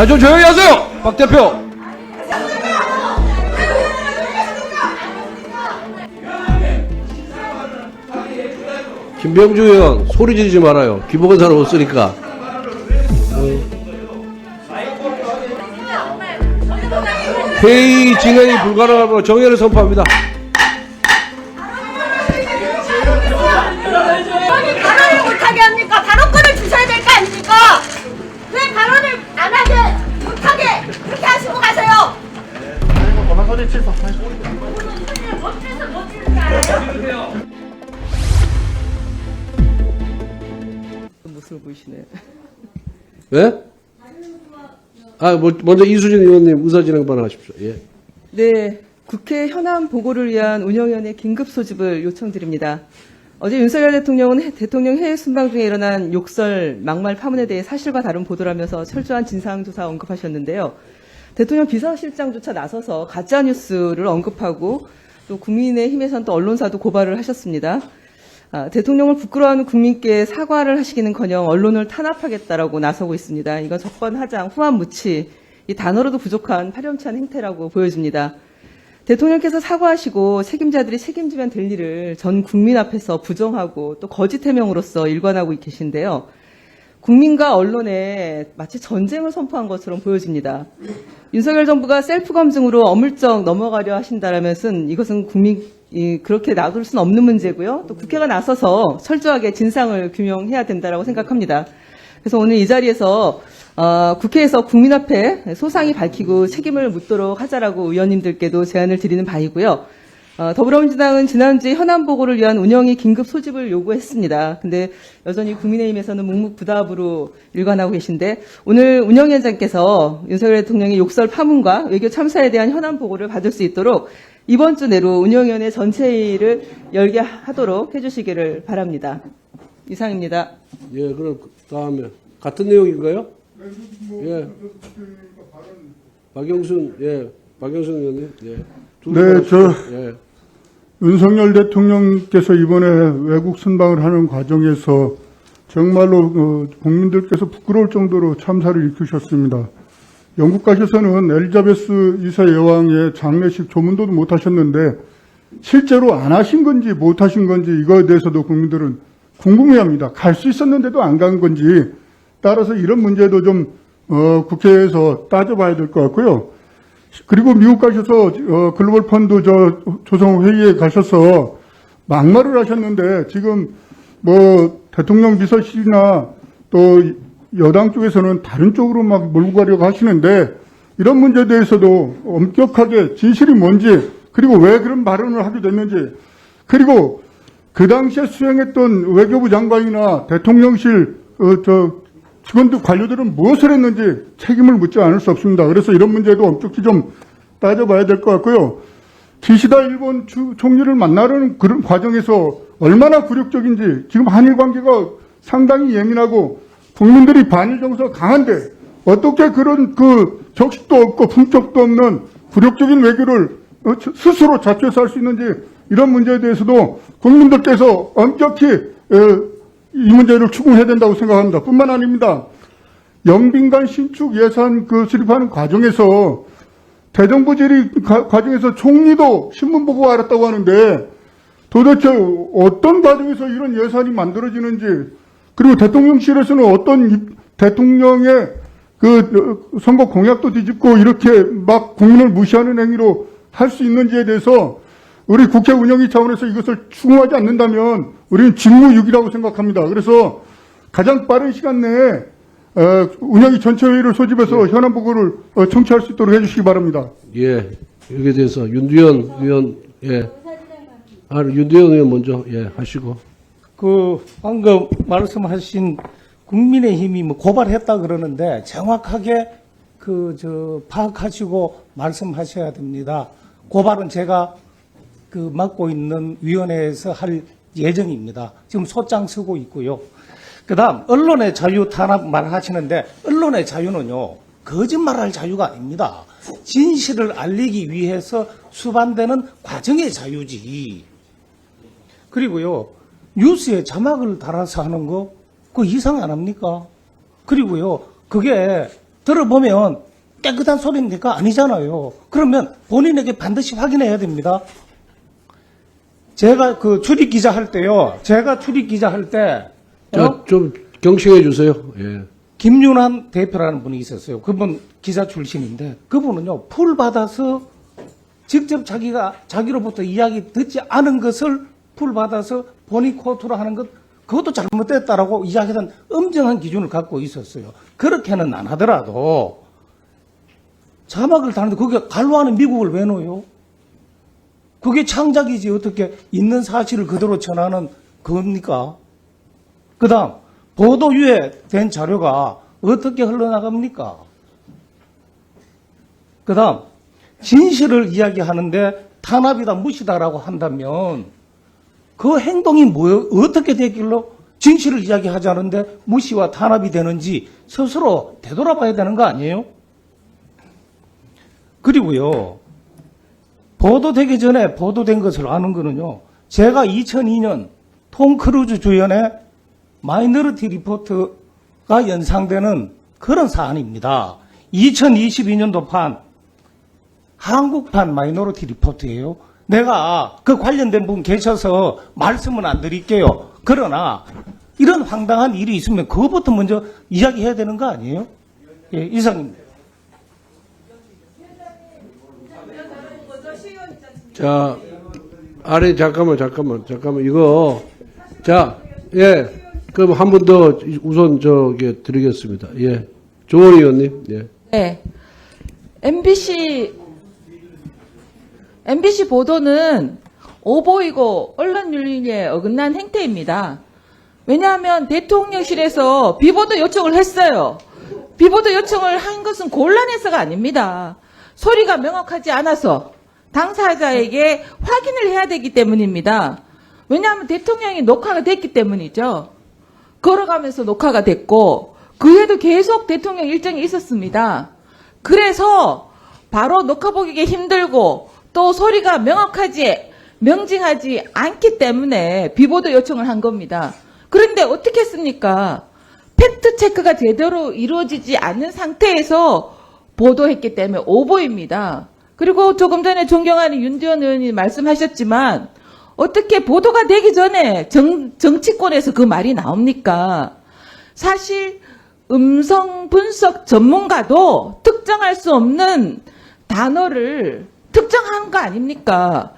좀 조용히 하세요, 박 대표. 김병주 의원, 소리 지르지 말아요. 기복원사는 없으니까. 회의 진행이 불가능하고 정회를 선포합니다. 아니, 발언을 못하게 합니까? 발언권을 주셔야 될 거 아닙니까? 왜 발언을 안 하게, 못하게 그렇게 하시고 가세요? 모습을 보이시네요. 예? 먼저 이수진 의원님 의사진행 발언하십시오. 예. 네, 국회 현안 보고를 위한 운영위원회 긴급 소집을 요청드립니다. 어제 윤석열 대통령은 대통령 해외 순방 중에 일어난 욕설, 막말 파문에 대해 사실과 다른 보도를 하면서 철저한 진상조사 언급하셨는데요. 대통령 비서실장조차 나서서 가짜뉴스를 언급하고 또 국민의힘에서는 또 언론사도 고발을 하셨습니다. 대통령을 부끄러워하는 국민께 사과를 하시기는커녕 언론을 탄압하겠다라고 나서고 있습니다. 이건 적반하장, 후한무치, 이 단어로도 부족한 파렴치한 행태라고 보여집니다. 대통령께서 사과하시고 책임자들이 책임지면 될 일을 전 국민 앞에서 부정하고 또 거짓 해명으로서 일관하고 계신데요. 국민과 언론에 마치 전쟁을 선포한 것처럼 보여집니다. 윤석열 정부가 셀프 검증으로 어물쩍 넘어가려 하신다는 것은 이것은 그렇게 놔둘 수는 없는 문제고요. 또 국회가 나서서 철저하게 진상을 규명해야 된다고 생각합니다. 그래서 오늘 이 자리에서 국회에서 국민 앞에 소상히 밝히고 책임을 묻도록 하자라고 의원님들께도 제안을 드리는 바이고요. 더불어민주당은 지난주에 현안 보고를 위한 운영위 긴급 소집을 요구했습니다. 근데 여전히 국민의힘에서는 묵묵부답으로 일관하고 계신데 오늘 운영위원장께서 윤석열 대통령의 욕설 파문과 외교 참사에 대한 현안 보고를 받을 수 있도록 이번 주 내로 운영위원회 전체회의를 열게 하도록 해주시기를 바랍니다. 이상입니다. 예, 그럼 다음에 같은 내용인가요? 예. 박영순 의원님. 예. 네, 윤석열 대통령께서 이번에 외국 순방을 하는 과정에서 정말로 국민들께서 부끄러울 정도로 참사를 일으키셨습니다. 영국 가셔서는 엘리자베스 2세 여왕의 장례식 조문도 못 하셨는데 실제로 안 하신 건지 못 하신 건지 이거에 대해서도 국민들은 궁금해합니다. 갈 수 있었는데도 안 간 건지 따라서 이런 문제도 좀 국회에서 따져봐야 될 것 같고요. 그리고 미국 가셔서 글로벌 펀드 조성 회의에 가셔서 막말을 하셨는데 지금 대통령 비서실이나 또 여당 쪽에서는 다른 쪽으로 막 몰고 가려고 하시는데 이런 문제에 대해서도 엄격하게 진실이 뭔지 그리고 왜 그런 발언을 하게 됐는지 그리고 그 당시에 수행했던 외교부 장관이나 대통령실 직원들 관료들은 무엇을 했는지 책임을 묻지 않을 수 없습니다. 그래서 이런 문제도 엄격히 좀 따져봐야 될 것 같고요. 기시다 일본 총리를 만나는 그런 과정에서 얼마나 굴욕적인지 지금 한일 관계가 상당히 예민하고 국민들이 반일 정서가 강한데 어떻게 그런 적식도 없고 품격도 없는 굴욕적인 외교를 스스로 자초해서 할 수 있는지 이런 문제에 대해서도 국민들께서 엄격히 이 문제를 추궁해야 된다고 생각합니다. 뿐만 아닙니다. 영빈관 신축 예산 수립하는 과정에서 대정부 질의 과정에서 총리도 신문 보고 알았다고 하는데 도대체 어떤 과정에서 이런 예산이 만들어지는지 그리고 대통령실에서는 어떤 대통령의 선거 공약도 뒤집고 이렇게 막 국민을 무시하는 행위로 할 수 있는지에 대해서 우리 국회 운영위 차원에서 이것을 추궁하지 않는다면 우리는 직무유기라고 생각합니다. 그래서 가장 빠른 시간 내에 운영위 전체회의를 소집해서 현안 보고를 청취할 수 있도록 해주시기 바랍니다. 예, 여기에 대해서 윤두현 의원, 윤두현 의원 먼저 하시고. 방금 말씀하신 국민의힘이 고발했다 그러는데 정확하게 파악하시고 말씀하셔야 됩니다. 고발은 제가 맡고 있는 위원회에서 할 예정입니다. 지금 소장 쓰고 있고요. 그 다음, 언론의 자유 탄압 말하시는데, 언론의 자유는요, 거짓말할 자유가 아닙니다. 진실을 알리기 위해서 수반되는 과정의 자유지. 그리고요, 뉴스에 자막을 달아서 하는 거, 그거 이상 안 합니까? 그리고요, 그게 들어보면 깨끗한 소리입니까? 아니잖아요. 그러면 본인에게 반드시 확인해야 됩니다. 제가 그 출입 기자 할 때요, 좀 경청해 주세요. 예. 김윤환 대표라는 분이 있었어요. 그분 기자 출신인데, 그분은요, 풀 받아서 직접 자기로부터 이야기 듣지 않은 것을 풀 받아서 본인 코트로 하는 것, 그것도 잘못됐다라고 이야기하는 엄정한 기준을 갖고 있었어요. 그렇게는 안 하더라도 자막을 다는데 그게 갈로하는 미국을 왜 넣어요? 그게 창작이지 어떻게 있는 사실을 그대로 전하는 겁니까? 그 다음 보도유예 된 자료가 어떻게 흘러나갑니까? 그 다음 진실을 이야기하는데 탄압이다 무시다라고 한다면 그 행동이 뭐예요? 어떻게 됐길로 진실을 이야기하지 않은데 무시와 탄압이 되는지 스스로 되돌아봐야 되는 거 아니에요? 그리고요, 보도되기 전에 보도된 것을 아는 거는요, 제가 2002년 톰 크루즈 주연의 마이너리티 리포트가 연상되는 그런 사안입니다. 2022년도 판, 한국판 마이너리티 리포트예요. 내가 그 관련된 분 계셔서 말씀은 안 드릴게요. 그러나 이런 황당한 일이 있으면 그것부터 먼저 이야기해야 되는 거 아니에요? 예, 이상입니다. 자, 아래 잠깐만 이거 예. 그럼 한 분 더 우선 저기 드리겠습니다. 예. 조원 의원님. 예. 네. MBC 보도는 오보이고 언론 윤리에 어긋난 행태입니다. 왜냐하면 대통령실에서 비보도 요청을 했어요. 비보도 요청을 한 것은 곤란해서가 아닙니다. 소리가 명확하지 않아서 당사자에게 확인을 해야 되기 때문입니다. 왜냐하면 대통령이 녹화가 됐기 때문이죠. 걸어가면서 녹화가 됐고 그 해도 계속 대통령 일정이 있었습니다. 그래서 바로 녹화 보기가 힘들고 또 소리가 명징하지 않기 때문에 비보도 요청을 한 겁니다. 그런데 어떻게 했습니까? 팩트 체크가 제대로 이루어지지 않는 상태에서 보도했기 때문에 오보입니다. 그리고 조금 전에 존경하는 윤두현 의원이 말씀하셨지만 어떻게 보도가 되기 전에 정치권에서 그 말이 나옵니까? 사실 음성 분석 전문가도 특정할 수 없는 단어를 특정한 거 아닙니까?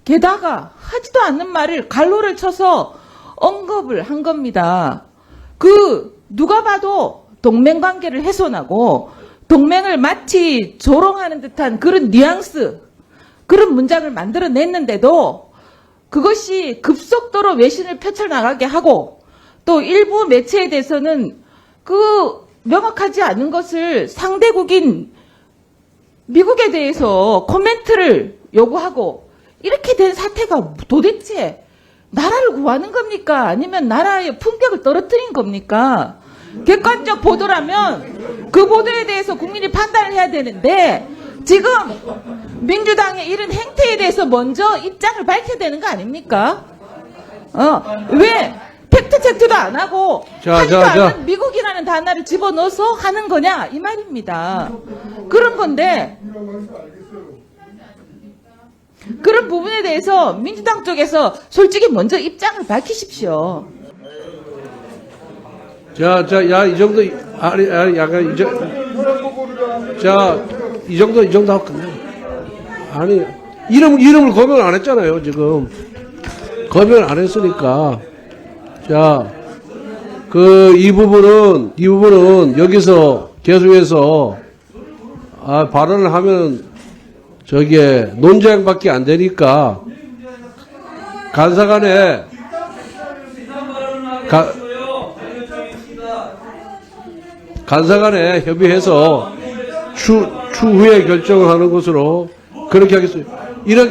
게다가 하지도 않는 말을 갈로를 쳐서 언급을 한 겁니다. 누가 봐도 동맹관계를 훼손하고 동맹을 마치 조롱하는 듯한 그런 뉘앙스, 그런 문장을 만들어냈는데도 그것이 급속도로 외신을 펼쳐나가게 하고 또 일부 매체에 대해서는 명확하지 않은 것을 상대국인 미국에 대해서 코멘트를 요구하고 이렇게 된 사태가 도대체 나라를 구하는 겁니까? 아니면 나라의 품격을 떨어뜨린 겁니까? 객관적 보도라면 그 보도에 대해서 국민이 판단을 해야 되는데 지금 민주당의 이런 행태에 대해서 먼저 입장을 밝혀야 되는 거 아닙니까? 왜 팩트체크도 안 하고 하지도 않은 미국이라는 단어를 집어넣어서 하는 거냐 이 말입니다. 그런 건데 그런 부분에 대해서 민주당 쪽에서 솔직히 먼저 입장을 밝히십시오. 이 정도, 약간, 이 정도 하고 끝내. 아니, 이름을 검열 안 했잖아요, 지금. 검열 안 했으니까. 이 부분은 여기서 계속해서, 발언을 하면, 논쟁밖에 안 되니까, 간사간에, 간사간에 협의해서 추후에 결정을 하는 것으로 그렇게 하겠습니다. 이런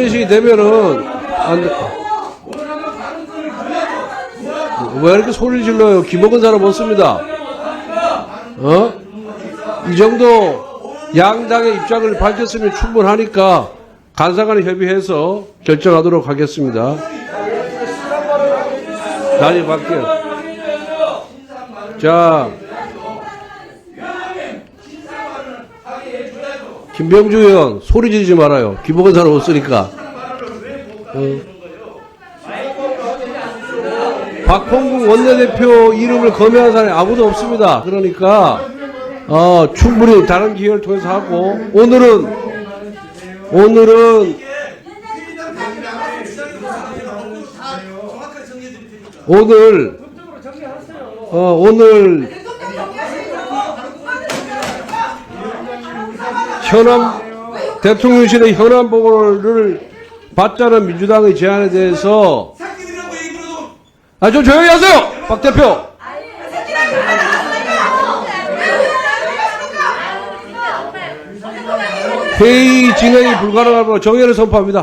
식이 되면은 안 돼. 왜 이렇게 소리를 질러요? 기복은 사람 없습니다. 이 정도 양당의 입장을 밝혔으면 충분하니까 간사간에 협의해서 결정하도록 하겠습니다. 다시 갈게요. 김병주 의원 소리 지르지 말아요. 기복한 사람 없으니까. 박홍국 원내대표 이름을 검열한 사람이 아무도 없습니다. 그러니까 충분히 다른 기회를 통해서 하고 오늘은 오늘 대통령실의 현안 보고를 받자는 민주당의 제안에 대해서 좀 조용히 하세요, 박 대표. 회의 진행이 불가능하므로 정회를 선포합니다.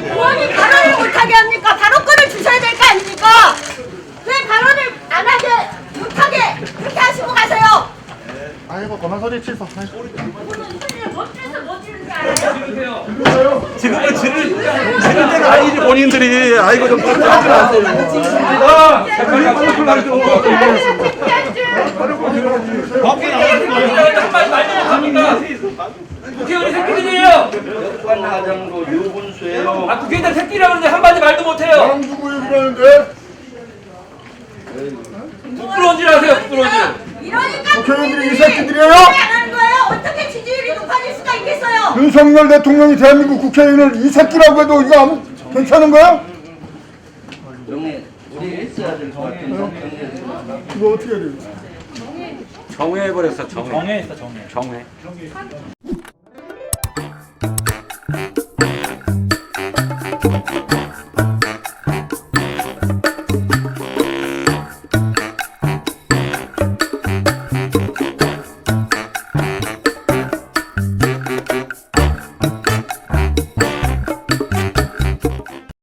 의원이 발언을 못하게 합니까? 발언권을 주셔야 될 거 아닙니까? 왜 발언을 안 하게, 못하게 그렇게 하시고 가세요? 아이고 그만 소리 치소. 지금은 지를 때가 아니지 본인들이. 아이고 좀 하지 마세요. 밖에 나와서 한마디 말도 못합니까? 국회의원이 새끼들이에요. 관하장로 유분수예요. 국회의원들 새끼라고 그러는데 한마디 말도 못해요. 누구 얘기하는데? 부끄러운 질 하세요. 부끄러운 질. 이러니까 국회의원들이 이 새끼들이에요? 왜 안 하는 거예요? 어떻게 지지율이 높아질 수가 있겠어요? 윤석열 대통령이 대한민국 국회의원을 이 새끼라고 해도 이거 아무 괜찮은 거야? 이거 어떻게 해야 돼? 정회해버렸어 정회. 정회했어 정회.